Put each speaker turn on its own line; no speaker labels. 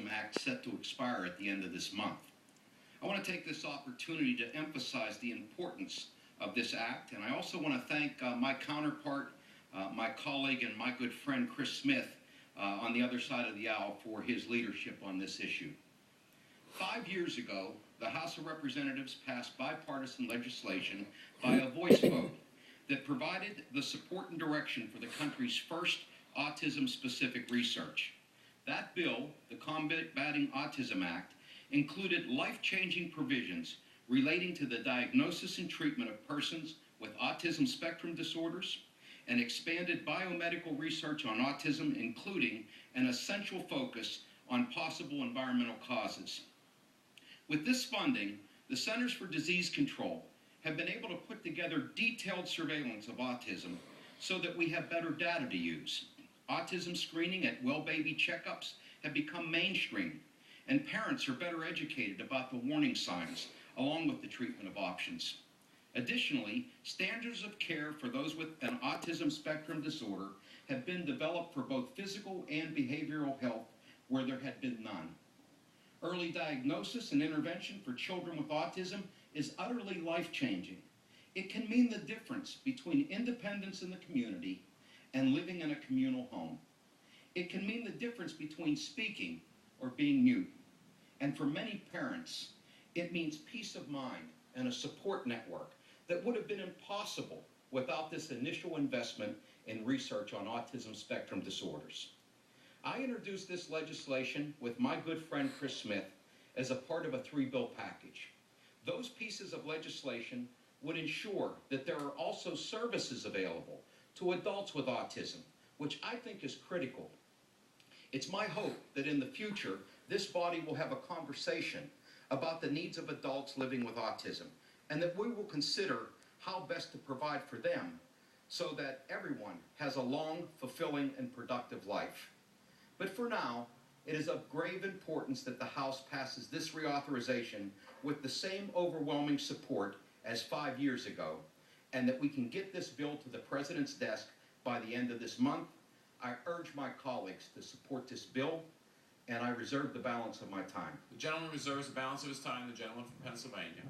Autism Act set to expire at the end of this month. I want to take this opportunity to emphasize the importance of this act, and I also want to thank my counterpart, my colleague, and my good friend Chris Smith on the other side of the aisle for his leadership on this issue. 5 years ago, the House of Representatives passed bipartisan legislation by a voice vote that provided the support and direction for the country's first autism-specific research. That bill, the Combating Autism Act, included life-changing provisions relating to the diagnosis and treatment of persons with autism spectrum disorders and expanded biomedical research on autism, including an essential focus on possible environmental causes. With this funding, the Centers for Disease Control have been able to put together detailed surveillance of autism so that we have better data to use. Autism screening at well baby checkups have become mainstream, and parents are better educated about the warning signs along with the treatment of options. Additionally, standards of care for those with an autism spectrum disorder have been developed for both physical and behavioral health where there had been none. Early diagnosis and intervention for children with autism is utterly life-changing. It can mean the difference between independence in the community and living in a communal home. It can mean the difference between speaking or being mute. And for many parents, it means peace of mind and a support network that would have been impossible without this initial investment in research on autism spectrum disorders. I introduced this legislation with my good friend Chris Smith as a part of a 3-bill package. Those pieces of legislation would ensure that there are also services available to adults with autism, which I think is critical. It's my hope that in the future, this body will have a conversation about the needs of adults living with autism, and that we will consider how best to provide for them so that everyone has a long, fulfilling, and productive life. But for now, it is of grave importance that the House passes this reauthorization with the same overwhelming support as 5 years ago, and that we can get this bill to the President's desk by the end of this month. I urge my colleagues to support this bill, and I reserve the balance of my time.
The gentleman reserves the balance of his time. The gentleman from Pennsylvania.